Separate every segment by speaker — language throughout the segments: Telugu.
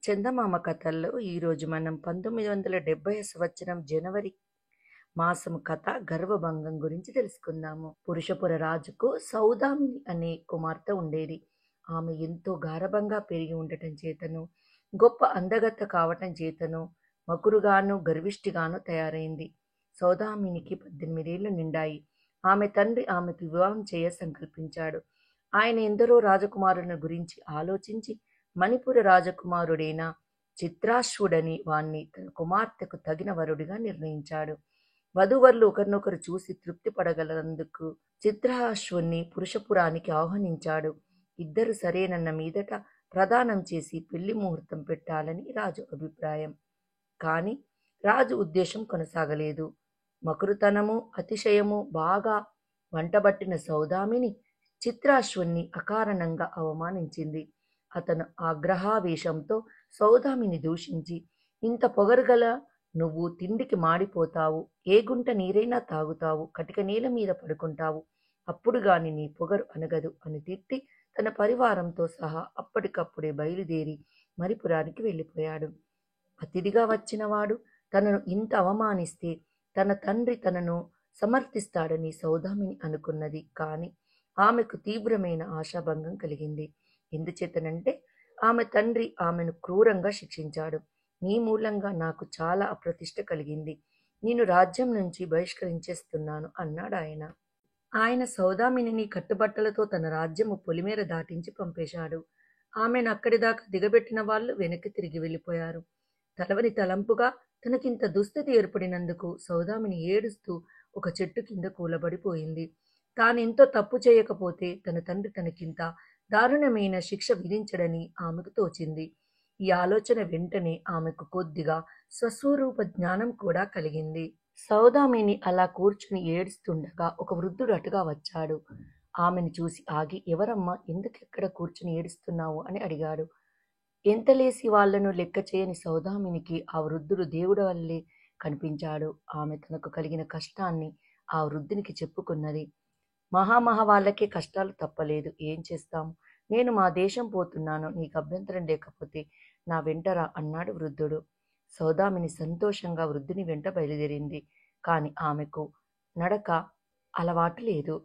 Speaker 1: చందమామ కథల్లో ఈరోజు మనం 1970 సంవత్సరం జనవరి మాసం కథ గర్వభంగం గురించి తెలుసుకుందాము. పురుషపుర రాజుకు సౌదామిని అనే కుమార్తె ఉండేది. ఆమె ఎంతో గారభంగా పెరిగి ఉండటం చేతను, గొప్ప అందగత్త కావటం చేతను, మకురుగాను గర్విష్ఠిగాను తయారైంది. సౌదామినికి 18 ఏళ్లు నిండాయి. ఆమె తండ్రి ఆమెకు వివాహం చేయ సంకల్పించాడు. ఆయన ఎందరో రాజకుమారులను గురించి ఆలోచించి మణిపుర రాజకుమారుడైన చిత్రాశ్వుడని వాణ్ణి తన కుమార్తెకు తగిన వరుడిగా నిర్ణయించాడు. వధూవరులు ఒకరినొకరు చూసి తృప్తి పడగలందుకు చిత్రాశ్వుణ్ణి పురుషపురానికి ఆహ్వానించాడు. ఇద్దరు సరేనన్న మీదట ప్రదానం చేసి పెళ్లి ముహూర్తం పెట్టాలని రాజు అభిప్రాయం. కాని రాజు ఉద్దేశం కొనసాగలేదు. మకురుతనము, అతిశయము బాగా వంటబట్టిన సౌదామిని చిత్రాశ్వుణ్ణి అకారణంగా అవమానించింది. అతను ఆగ్రహావేశంతో సౌదామిని దూషించి, ఇంత పొగరుగల నువ్వు తిండికి మాడిపోతావు, ఏ గుంట నీరైనా తాగుతావు, కటిక నేల మీద పడుకుంటావు, అప్పుడు గాని నీ పొగరు అనగదు అని తిట్టి తన పరివారంతో సహా అప్పటికప్పుడే బయలుదేరి మణిపురానికి వెళ్ళిపోయాడు. అతిథిగా వచ్చినవాడు తనను ఇంత అవమానిస్తే తన తండ్రి తనను సమర్థిస్తాడని సౌదామిని అనుకున్నది. కాని ఆమెకు తీవ్రమైన ఆశాభంగం కలిగింది. ఎందుచేతనంటే ఆమె తండ్రి ఆమెను క్రూరంగా శిక్షించాడు. నీ మూలంగా నాకు చాలా అప్రతిష్ట కలిగింది. నేను రాజ్యం నుంచి బహిష్కరించేస్తున్నాను అన్నాడు ఆయన. ఆయన సౌదామినిని కట్టుబట్టలతో తన రాజ్యము పొలిమేర దాటించి పంపేశాడు. ఆమెను అక్కడిదాకా దిగబెట్టిన వాళ్ళు వెనక్కి తిరిగి వెళ్ళిపోయారు. తలవని తలంపుగా తనకింత దుస్థితి ఏర్పడినందుకు సౌదామిని ఏడుస్తూ ఒక చెట్టు కింద కూలబడిపోయింది. తానెంతో తప్పు చేయకపోతే తన తండ్రి తనకింత దారుణమైన శిక్ష విధించడని ఆమెకు తోచింది. ఈ ఆలోచన వెంటనే ఆమెకు కొద్దిగా స్వస్వరూప జ్ఞానం కూడా కలిగింది. సౌదామిని అలా కూర్చుని ఏడుస్తుండగా ఒక వృద్ధుడు అటుగా వచ్చాడు. ఆమెను చూసి ఆగి, ఎవరమ్మా, ఎందుకెక్కడ కూర్చుని ఏడుస్తున్నావు అని అడిగాడు. ఎంతలేసి వాళ్లను లెక్క చేయని సౌదామినికి ఆ వృద్ధుడు దేవుడి వల్లే కనిపించాడు. ఆమె తనకు కలిగిన కష్టాన్ని ఆ వృద్ధునికి చెప్పుకున్నది. మహామహా వాళ్ళకే కష్టాలు తప్పలేదు, ఏం చేస్తాము, నేను మా దేశం పోతున్నాను, నీకు అభ్యంతరం లేకపోతే నా వెంటరా అన్నాడు వృద్ధుడు. సౌదామిని సంతోషంగా వృద్ధుని వెంట బయలుదేరింది. కాని ఆమెకు నడక అలవాటు లేదు.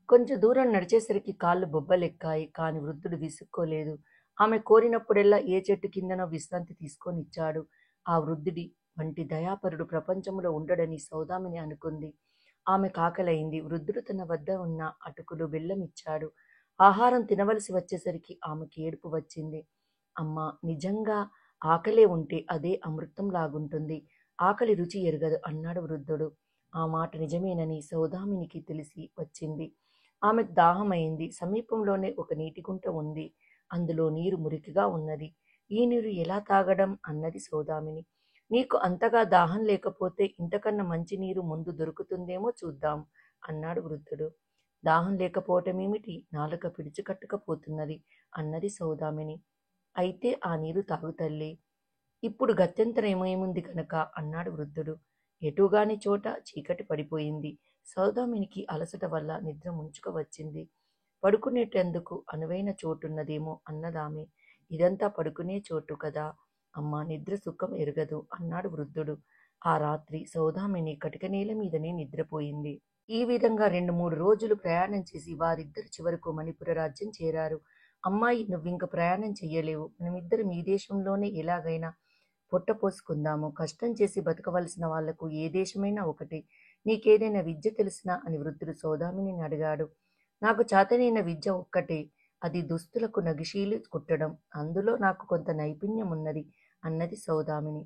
Speaker 1: కొంచెం దూరం నడిచేసరికి కాళ్ళు బొబ్బలెక్కాయి. కాని వృద్ధుడు విసుక్కోలేదు. ఆమె కోరినప్పుడెల్లా ఏ చెట్టు కిందనో విశ్రాంతి తీసుకొనిచ్చాడు. ఆ వృద్ధుడి వంటి దయాపరుడు ప్రపంచంలో ఉండడని సౌదామిని అనుకుంది. ఆమె కాకలైంది. వృద్ధుడు తన వద్ద ఉన్న అటుకులు, బెల్లం ఇచ్చాడు. ఆహారం తినవలసి వచ్చేసరికి ఆమెకి ఏడుపు వచ్చింది. అమ్మా, నిజంగా ఆకలే ఉంటే అదే అమృతం లాగుంటుంది, ఆకలి రుచి ఎరగదు అన్నాడు వృద్ధుడు. ఆ మాట నిజమేనని సౌదామినికి తెలిసి వచ్చింది. ఆమెకు దాహమైంది. సమీపంలోనే ఒక నీటిగుంట ఉంది. అందులో నీరు మురికిగా ఉన్నది. ఈ నీరు ఎలా తాగడం అన్నది సౌదామిని. నీకు అంతగా దాహం లేకపోతే ఇంతకన్నా మంచి నీరు ముందు దొరుకుతుందేమో చూద్దాం అన్నాడు వృద్ధుడు. దాహం లేకపోవటమేమిటి, నాలుక పిడిచికట్టుకపోతున్నది అన్నది సౌదామిని. అయితే ఆ నీరు తాగు తల్లి, ఇప్పుడు గత్యంతరమేముంది కనుక అన్నాడు వృద్ధుడు. ఎటుగాని చోట చీకటి పడిపోయింది. సౌదామినికి అలసట వల్ల నిద్ర ముంచుకు వచ్చింది. పడుకునేటందుకు అనువైన చోటున్నదేమో అన్నదామె. ఇదంతా పడుకునే చోటు కదా అమ్మా, నిద్ర సుఖం ఎరగదు అన్నాడు వృద్ధుడు. ఆ రాత్రి సౌదామిని కటిక నేల మీదనే నిద్రపోయింది. ఈ విధంగా 2-3 రోజులు ప్రయాణం చేసి వారిద్దరు చివరకు మణిపుర రాజ్యం చేరారు. అమ్మాయి, నువ్వింక ప్రయాణం చెయ్యలేవు. మనమిద్దరం ఈ దేశంలోనే ఎలాగైనా పొట్టపోసుకుందాము. కష్టం చేసి బతకవలసిన వాళ్లకు ఏ దేశమైనా ఒకటే. నీకేదైనా విద్య తెలిసినా అని వృద్ధుడు సౌదామిని అడిగాడు. నాకు చేతనైన విద్య ఒక్కటే, అది దుస్తులకు నగిషీలు కుట్టడం. అందులో నాకు కొంత నైపుణ్యం ఉన్నది అన్నది సౌదామిని.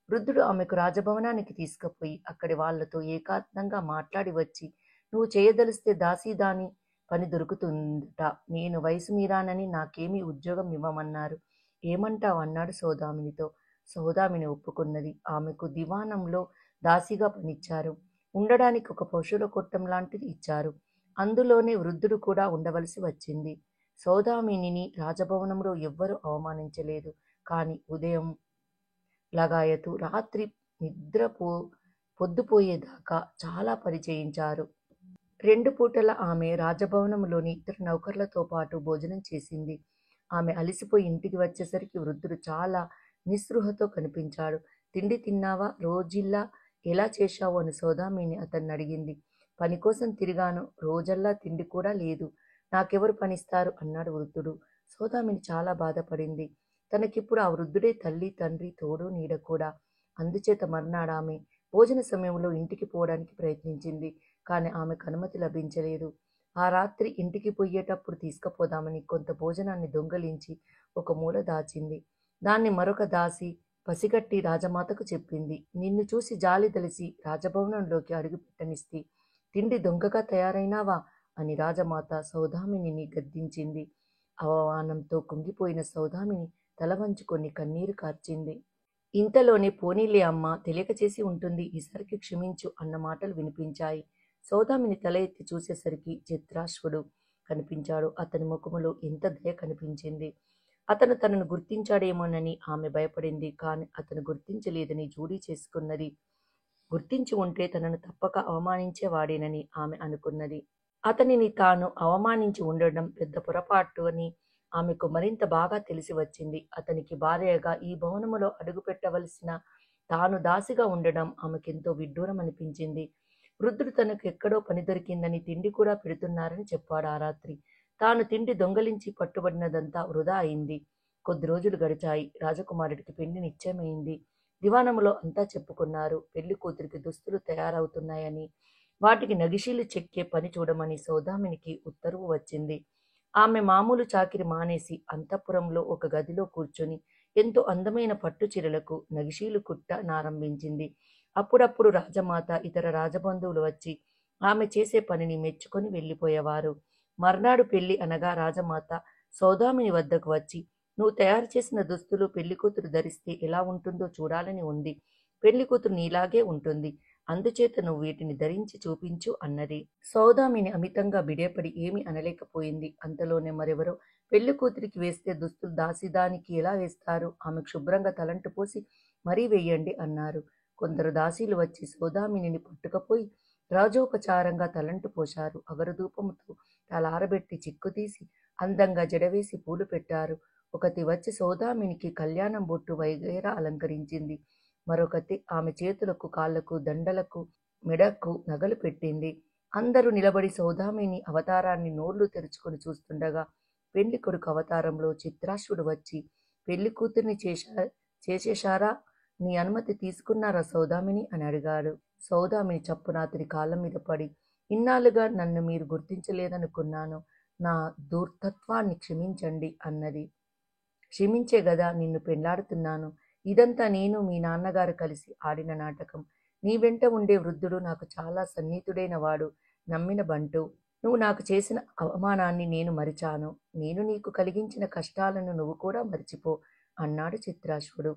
Speaker 1: వృద్ధుడు ఆమెకు రాజభవనానికి తీసుకుపోయి అక్కడి వాళ్లతో ఏకాంతంగా మాట్లాడి వచ్చి, నువ్వు చేయదలిస్తే దాసీదాని పని దొరుకుతుందట. నేను వయసు మీరానని నాకేమీ ఉద్యోగం ఇవ్వమన్నారు. ఏమంటావు అన్నాడు సౌదామినితో. సౌదామిని ఒప్పుకున్నది. ఆమెకు దివాణంలో దాసీగా పనిచ్చారు. ఉండడానికి ఒక పశువుల కొట్టం లాంటిది ఇచ్చారు. అందులోనే వృద్ధుడు కూడా ఉండవలసి వచ్చింది. సౌదామినిని రాజభవనంలో ఎవ్వరూ అవమానించలేదు. కాని ఉదయం లగాయతు రాత్రి పొద్దుపోయేదాకా చాలా పని చేయించారు. 2 పూటల ఆమె రాజభవనంలోని ఇద్దరు నౌకర్లతో పాటు భోజనం చేసింది. ఆమె అలిసిపోయి ఇంటికి వచ్చేసరికి వృద్ధుడు చాలా నిస్పృహతో కనిపించాడు. తిండి తిన్నావా? రోజుల్లా ఎలా చేశావు అని సౌదామిని అతన్ని అడిగింది. పని కోసం తిరిగాను. రోజల్లా తిండి కూడా లేదు. నాకెవరు పనిస్తారు అన్నాడు వృద్ధుడు. సౌదామిని చాలా బాధపడింది. తనకిప్పుడు ఆ వృద్ధుడే తల్లి, తండ్రి, తోడు, నీడ కూడా. అందుచేత మర్నాడామె భోజన సమయంలో ఇంటికి పోవడానికి ప్రయత్నించింది. కానీ ఆమెకు అనుమతి లభించలేదు. ఆ రాత్రి ఇంటికి పోయేటప్పుడు తీసుకుపోదామని కొంత భోజనాన్ని దొంగలించి ఒక మూల దాచింది. దాన్ని మరొక దాసి పసిగట్టి రాజమాతకు చెప్పింది. నిన్ను చూసి జాలి తెలిసి రాజభవనంలోకి అడుగుపెట్టనిస్తే తిండి దొంగగా తయారైనావా అని రాజమాత సౌదామినిని గద్దించింది. అవమానంతో కుంగిపోయిన సౌదామిని తల వంచుకొని కన్నీరు కార్చింది. ఇంతలోనే పోనీలే అమ్మా, తెలియక చేసి ఉంటుంది, ఈసారికి క్షమించు అన్న మాటలు వినిపించాయి. సౌదామిని తల ఎత్తి చూసేసరికి చిత్రాశ్వుడు కనిపించాడు. అతని ముఖములో ఎంత దయ కనిపించింది. అతను తనను గుర్తించాడేమోనని ఆమె భయపడింది. కానీ అతను గుర్తించలేదని జూడీ చేసుకున్నది. గుర్తించి ఉంటే తనను తప్పక అవమానించేవాడేనని ఆమె అనుకున్నది. అతనిని తాను అవమానించి ఉండడం పెద్ద పొరపాటు అని ఆమెకు మరింత బాగా తెలిసి వచ్చింది. అతనికి భార్యగా ఈ భవనములో అడుగుపెట్టవలసిన తాను దాసిగా ఉండడం ఆమెకెంతో విడ్డూరం అనిపించింది. వృద్ధుడు తనకు ఎక్కడో పని దొరికిందని తిండి కూడా పెడుతున్నారని చెప్పాడు ఆ రాత్రి. తాను తిండి దొంగలించి పట్టుబడినదంతా వృధా అయింది. కొద్ది రోజులు గడిచాయి. రాజకుమారుడికి పెళ్లి నిశ్చయమైంది. దివాణములో అంతా చెప్పుకున్నారు. పెళ్లి కూతురికి దుస్తులు తయారవుతున్నాయని, వాటికి నగిషీలు చెక్కే పని చూడమని సౌదామినికి ఉత్తర్వు వచ్చింది. ఆమె మామూలు చాకిరి మానేసి అంతఃపురంలో ఒక గదిలో కూర్చొని ఎంతో అందమైన పట్టు చీరలకు నగిషీలు కుట్ట నారంభించింది. అప్పుడప్పుడు రాజమాత, ఇతర రాజబంధువులు వచ్చి ఆమె చేసే పనిని మెచ్చుకొని వెళ్ళిపోయేవారు. మర్నాడు పెళ్లి అనగా రాజమాత సౌదామిని వద్దకు వచ్చి, నువ్వు తయారు చేసిన దుస్తులు పెళ్లికూతురు ధరిస్తే ఎలా ఉంటుందో చూడాలని ఉంది. పెళ్లికూతురు నీలాగే ఉంటుంది. అందుచేత నువ్వు వీటిని ధరించి చూపించు అన్నది. సౌదామిని అమితంగా బిడేపడి ఏమీ అనలేకపోయింది. అంతలోనే మరెవరో పెళ్లి కూతురికి వేస్తే దుస్తులు దాసిదానికి ఎలా వేస్తారు? ఆమెకు శుభ్రంగా తలంటు పోసి మరీ వెయ్యండి అన్నారు. కొందరు దాసీలు వచ్చి సౌదామినిని పట్టుకపోయి రాజోపచారంగా తలంటు పోశారు. అగరధూపముతో తలారబెట్టి చిక్కు తీసి అందంగా జడవేసి పూలు పెట్టారు. ఒకతి వచ్చి సౌదామినికి కళ్యాణం బొట్టు వగైరా అలంకరించింది. మరొకతి ఆమె చేతులకు, కాళ్లకు, దండలకు, మెడకు నగలు పెట్టింది. అందరూ నిలబడి సౌదామిని అవతారాన్ని నోళ్లు తెరుచుకొని చూస్తుండగా పెళ్లి కొడుకు అవతారంలో చిత్రాశ్వుడు వచ్చి, పెళ్లి కూతుర్ని చేసేశారా? నీ అనుమతి తీసుకున్నారా సౌదామిని అని అడిగాడు. సౌదామిని చప్పున అతని కాళ్ళ మీద పడి, ఇన్నాళ్ళుగా నన్ను మీరు గుర్తించలేదనుకున్నాను. నా ధూర్తత్వాన్ని క్షమించండి అన్నది. క్షమించే గదా నిన్ను పెళ్లాడుతున్నాను. ఇదంతా నేను మీ నాన్నగారు కలిసి ఆడిన నాటకం. నీ వెంట ఉండే వృద్ధుడు నాకు చాలా సన్నిహితుడైన వాడు, నమ్మిన బంటు. నువ్వు నాకు చేసిన అవమానాన్ని నేను మరిచాను. నేను నీకు కలిగించిన కష్టాలను నువ్వు కూడా మరిచిపో అన్నాడు చిత్రాశ్వుడు.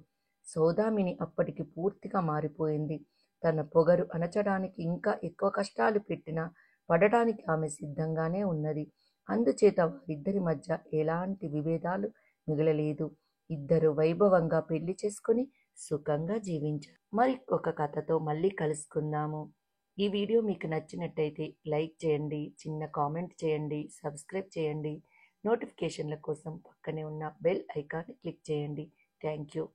Speaker 1: సౌదామిని అప్పటికి పూర్తిగా మారిపోయింది. తన పొగరు అణచడానికి ఇంకా ఎక్కువ కష్టాలు పెట్టినా పడడానికి ఆమె సిద్ధంగానే ఉన్నది. అందుచేత వారిద్దరి మధ్య ఎలాంటి విభేదాలు మిగలలేదు. ఇద్దరు వైభవంగా పెళ్లి చేసుకుని సుఖంగా జీవించారు. మరి ఒక కథతో మళ్ళీ కలుసుకుందాము. ఈ వీడియో మీకు నచ్చినట్టయితే లైక్ చేయండి, చిన్న కామెంట్ చేయండి, సబ్స్క్రైబ్ చేయండి. నోటిఫికేషన్ల కోసం పక్కనే ఉన్న బెల్ ఐకాన్ని క్లిక్ చేయండి. Thank you.